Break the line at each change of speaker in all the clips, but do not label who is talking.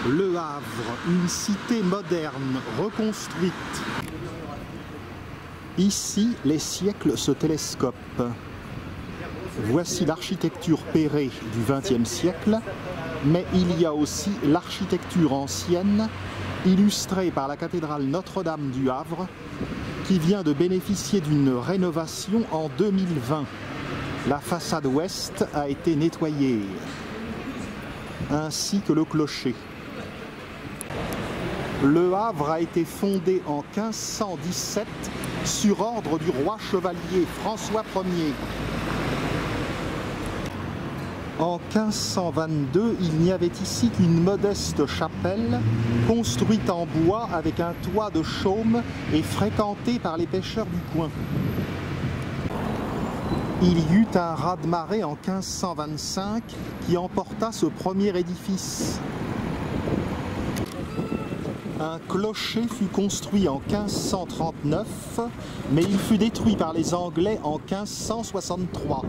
Le Havre, une cité moderne reconstruite. Ici, les siècles se télescopent. Voici l'architecture pérée du XXe siècle, mais il y a aussi l'architecture ancienne, illustrée par la cathédrale Notre-Dame du Havre, qui vient de bénéficier d'une rénovation en 2020. La façade ouest a été nettoyée, ainsi que le clocher. Le Havre a été fondé en 1517 sur ordre du roi chevalier François Ier. En 1522, il n'y avait ici qu'une modeste chapelle, construite en bois avec un toit de chaume et fréquentée par les pêcheurs du coin. Il y eut un raz-de-marée en 1525 qui emporta ce premier édifice. Un clocher fut construit en 1539, mais il fut détruit par les Anglais en 1563.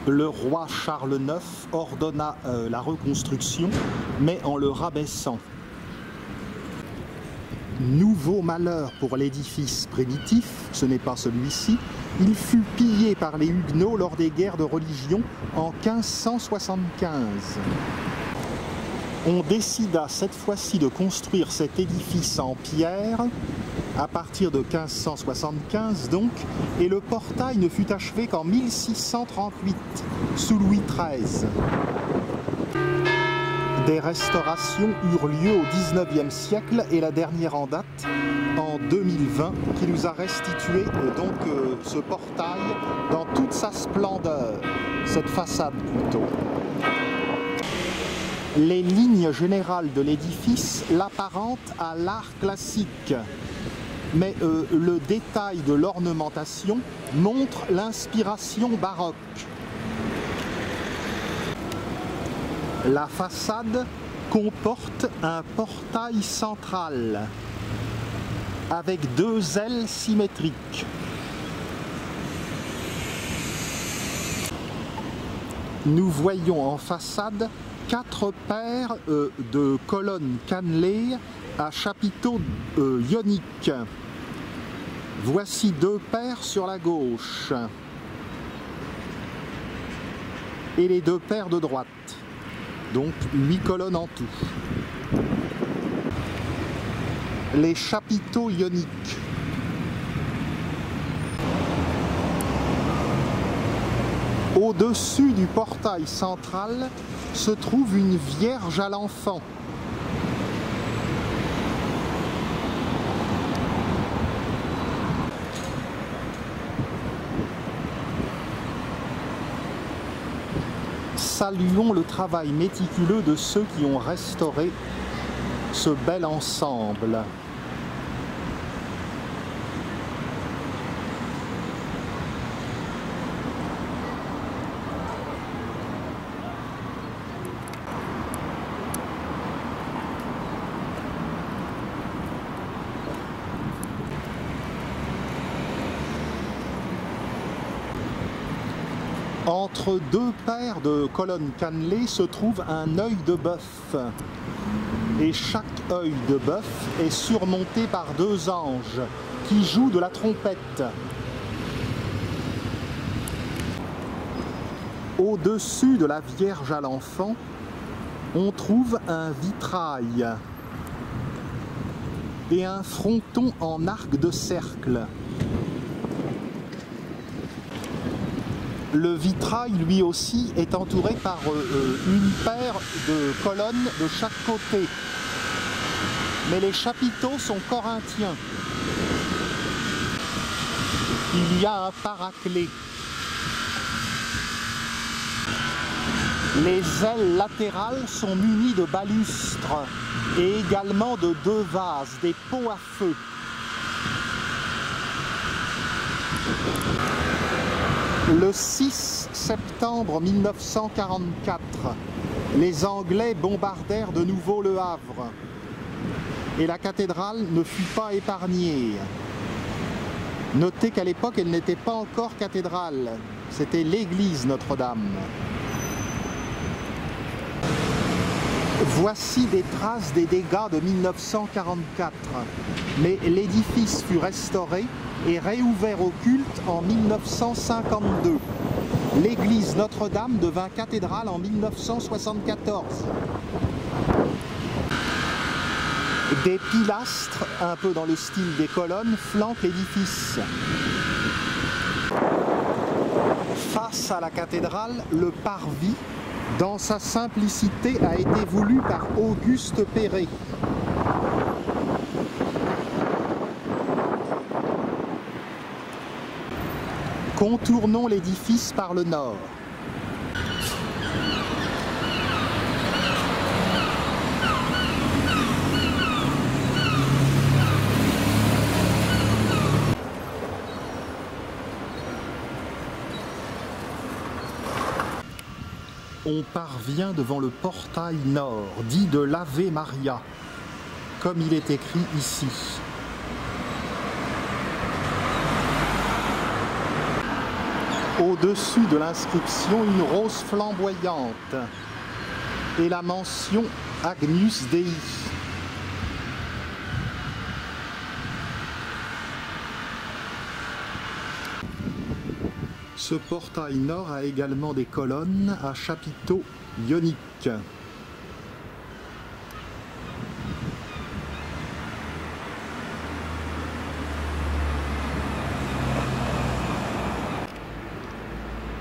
Le roi Charles IX ordonna la reconstruction, mais en le rabaissant. Nouveau malheur pour l'édifice primitif, ce n'est pas celui-ci, il fut pillé par les Huguenots lors des guerres de religion en 1575. On décida cette fois-ci de construire cet édifice en pierre, à partir de 1575 donc, et le portail ne fut achevé qu'en 1638, sous Louis XIII. Des restaurations eurent lieu au XIXe siècle et la dernière en date, en 2020, qui nous a restitué ce portail dans toute sa splendeur, cette façade plutôt. Les lignes générales de l'édifice l'apparentent à l'art classique, mais le détail de l'ornementation montre l'inspiration baroque. La façade comporte un portail central avec deux ailes symétriques. Nous voyons en façade 4 paires de colonnes cannelées à chapiteaux ioniques. Voici 2 paires sur la gauche et les 2 paires de droite. Donc 8 colonnes en tout. Les chapiteaux ioniques. Au-dessus du portail central se trouve une Vierge à l'Enfant. Saluons le travail méticuleux de ceux qui ont restauré ce bel ensemble. Entre 2 paires de colonnes cannelées se trouve un œil de bœuf. Et chaque œil de bœuf est surmonté par 2 anges qui jouent de la trompette. Au-dessus de la Vierge à l'Enfant, on trouve un vitrail et un fronton en arc de cercle. Le vitrail, lui aussi, est entouré par une paire de colonnes de chaque côté. Mais les chapiteaux sont corinthiens. Il y a un paraclet. Les ailes latérales sont munies de balustres et également de 2 vases, des pots à feu. Le 6 septembre 1944, les Anglais bombardèrent de nouveau Le Havre et la cathédrale ne fut pas épargnée. Notez qu'à l'époque, elle n'était pas encore cathédrale, c'était l'église Notre-Dame. Voici des traces des dégâts de 1944, mais l'édifice fut restauré et réouvert au culte en 1952. L'église Notre-Dame devint cathédrale en 1974. Des pilastres, un peu dans le style des colonnes, flanquent l'édifice. Face à la cathédrale, le parvis, dans sa simplicité, a été voulu par Auguste Perret. Contournons l'édifice par le nord. On parvient devant le portail nord, dit de l'Ave Maria, comme il est écrit ici. Au-dessus de l'inscription, une rose flamboyante et la mention Agnus Dei. Ce portail nord a également des colonnes à chapiteaux ioniques.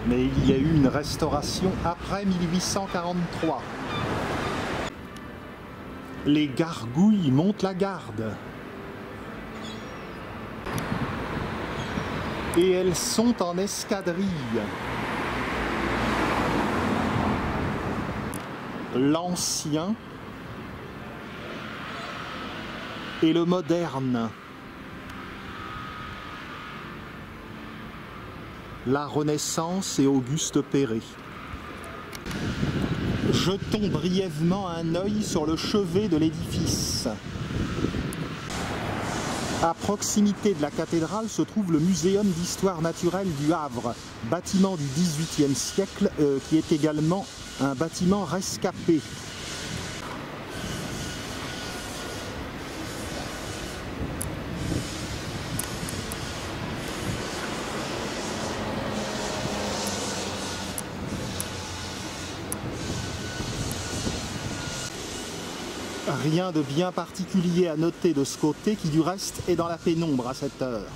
Mais il y a eu une restauration après 1843. Les gargouilles montent la garde. Et elles sont en escadrille. L'ancien et le moderne. La Renaissance et Auguste Perret. Jetons brièvement un œil sur le chevet de l'édifice. À proximité de la cathédrale se trouve le Muséum d'histoire naturelle du Havre, bâtiment du XVIIIe siècle qui est également un bâtiment rescapé. Rien de bien particulier à noter de ce côté qui du reste est dans la pénombre à cette heure.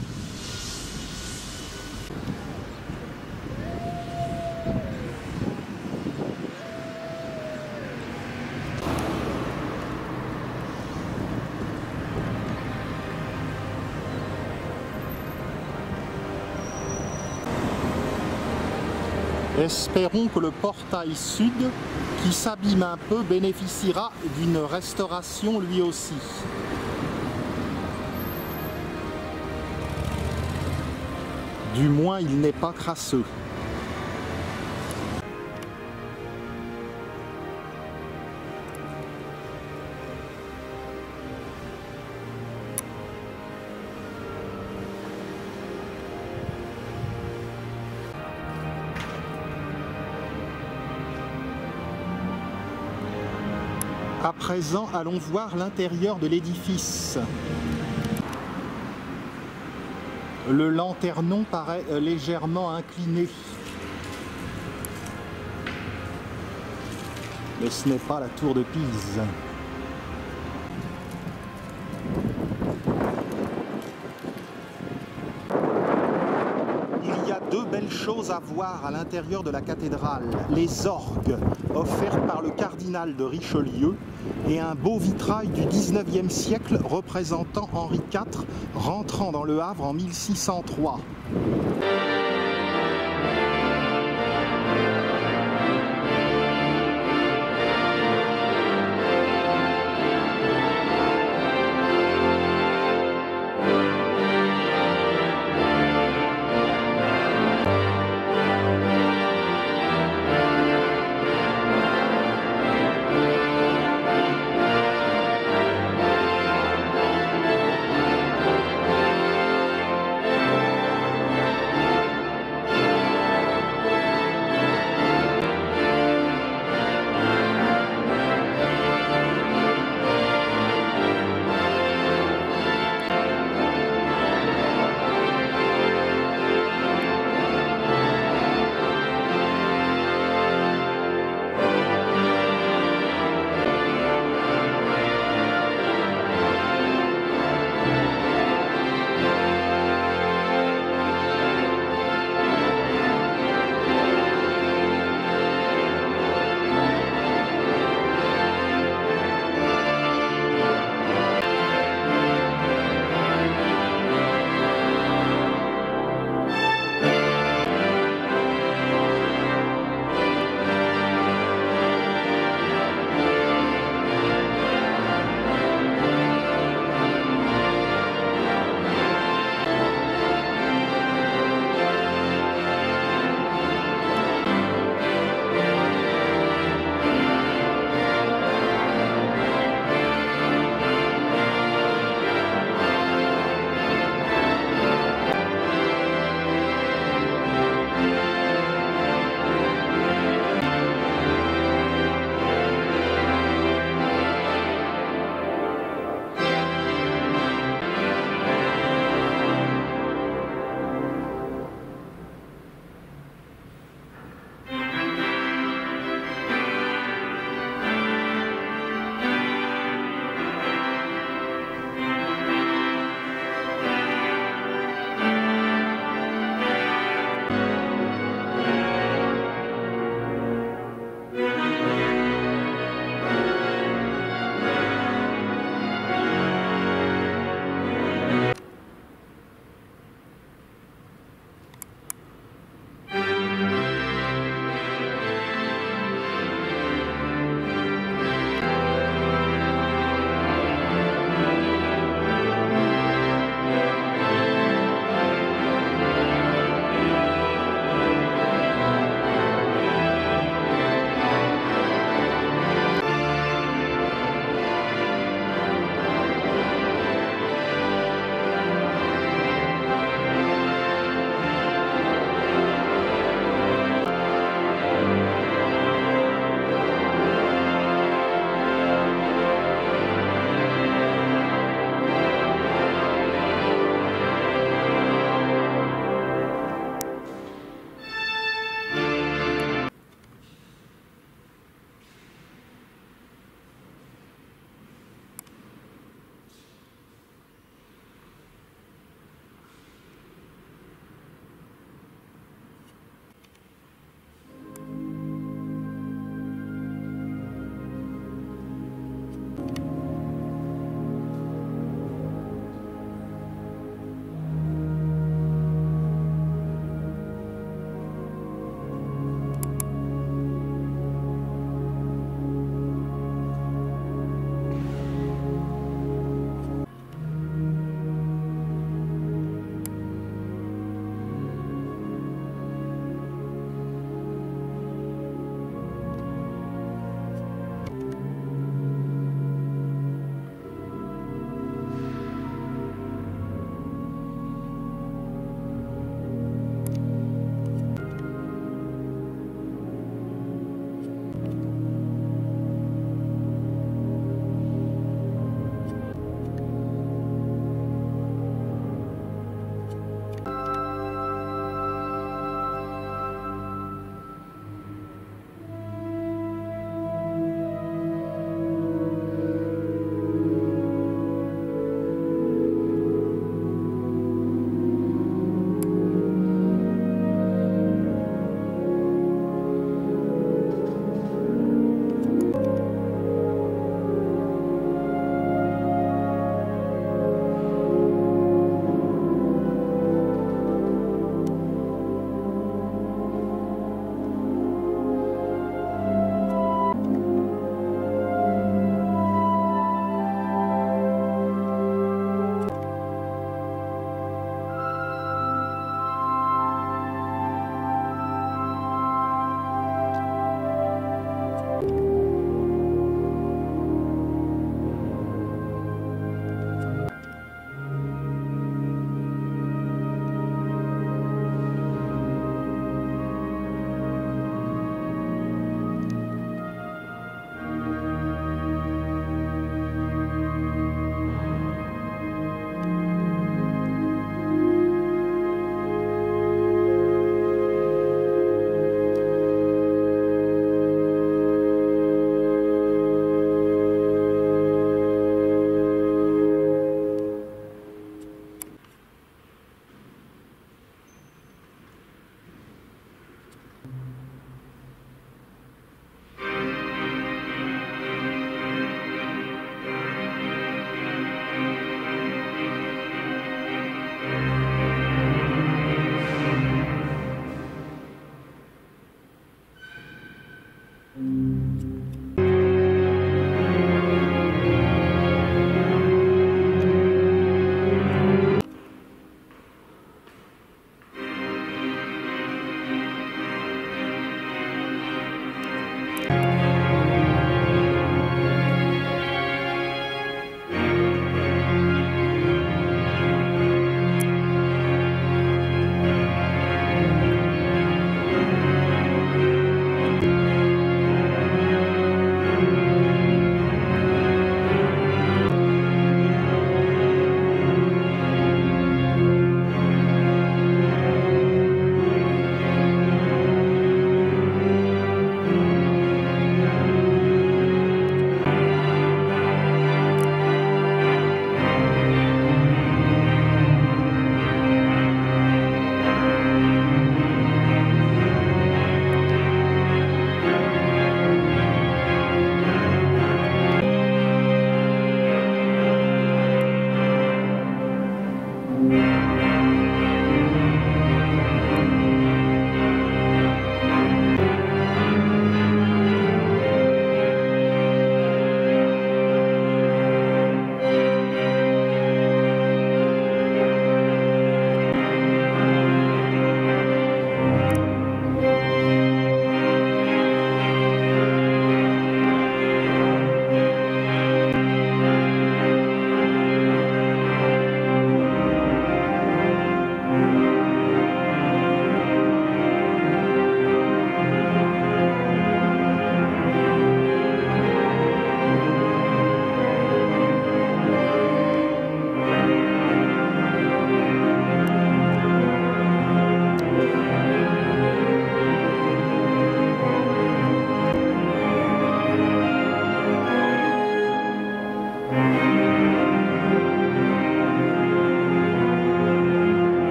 Espérons que le portail sud, qui s'abîme un peu, bénéficiera d'une restauration lui aussi. Du moins, il n'est pas crasseux. À présent, allons voir l'intérieur de l'édifice. Le lanternon paraît légèrement incliné. Mais ce n'est pas la tour de Pise. Il y a deux belles choses à voir à l'intérieur de la cathédrale. Les orgues, offertes par le cardinal de Richelieu, et un beau vitrail du XIXe siècle représentant Henri IV rentrant dans le Havre en 1603.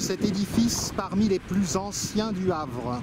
cet édifice parmi les plus anciens du Havre.